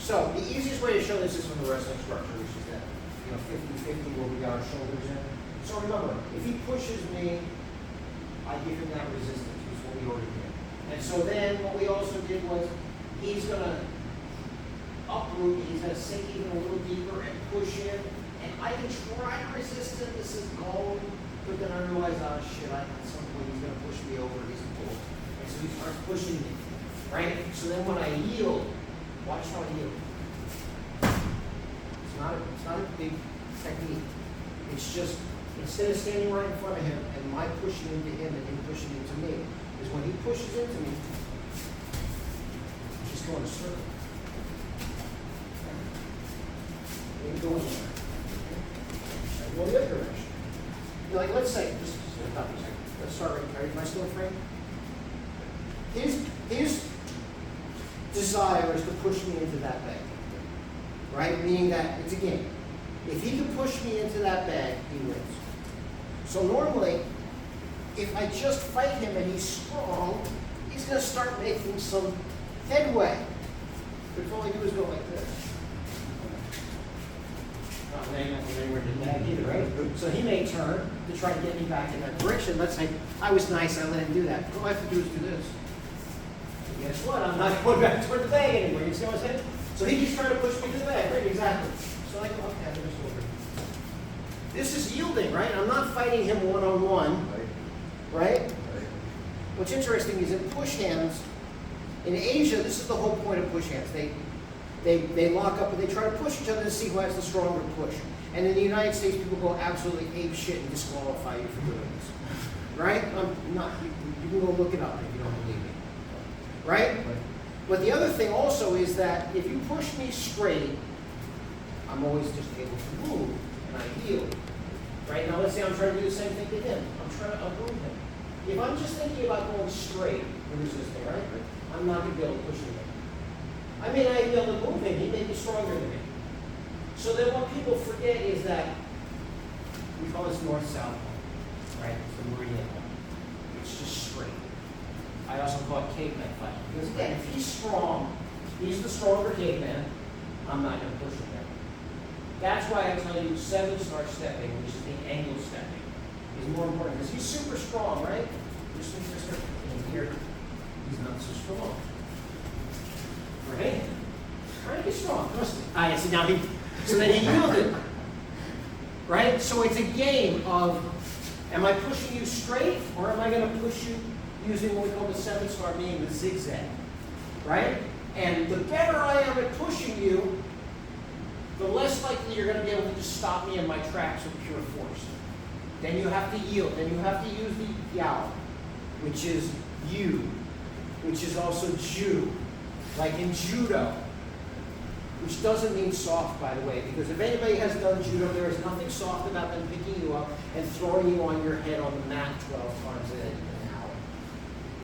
So the easiest way to show this is from the wrestling structure, which is that 50-50 where we got our shoulders in. So remember, if he pushes me, I give him that resistance, which is what we already did. And so then what we also did was he's gonna uproot, he's gonna sink even a little deeper and push in. And I can try to resist him, this is gold, but then I realize, oh shit, at some point he's gonna push me over, he's pulled. And so he starts pushing me, right? So then when I yield, watch how I yield. It's not a big technique. It's just, instead of standing right in front of him and my pushing into him and him pushing into me, is when he pushes into me, just go in a circle. And go in there. Well, the other direction. Like, let's say, just stop for a second. Let's start right here. My still frame. His desire is to push me into that bag, right? Meaning that it's a game. If he can push me into that bag, he wins. So normally, if I just fight him and he's strong, he's going to start making some headway. But if all I do is go like this. Not laying anywhere to the bag either, right? So he may turn to try to get me back in that direction. Let's say I was nice, I let him do that. All I have to do is do this. And guess what? I'm not going back toward the bag anymore. You see what I'm saying? So he keeps trying to push me to the bag, right? Exactly. So I go, okay, I'm just over. This is yielding, right? I'm not fighting him one-on-one, right? What's interesting is in push hands, in Asia, this is the whole point of push hands. They lock up and they try to push each other to see who has the stronger push. And in the United States, people go absolutely ape shit and disqualify you for doing this. Right? You can go look it up if you don't believe me. Right? But the other thing also is that if you push me straight, I'm always just able to move and I yield. Right? Now let's say I'm trying to do the same thing to him. I'm trying to uproot him. If I'm just thinking about going straight and resisting, right? I'm not going to be able to push him. I may not even be able to move him. He may be stronger than me. So then what people forget is that we call this north-south, right? It's the meridian line. It's just straight. I also call it caveman fight. Because again, if he's strong, he's the stronger caveman, I'm not going to push him there. That's why I tell you 7-star stepping, which is the angle stepping, is more important. Because he's super strong, right? Just in here, he's not so strong. Right? Trying to get strong, trust me. See, now so then he yielded. Right? So it's a game of, am I pushing you straight, or am I going to push you using what we call the 7-star, meaning the zigzag? Right? And the better I am at pushing you, the less likely you're going to be able to just stop me in my tracks with pure force. Then you have to yield. Then you have to use the Jiao, which is you, which is also Ju, like in judo, which doesn't mean soft, by the way, because if anybody has done judo, there is nothing soft about them picking you up and throwing you on your head on the mat 12 times a day.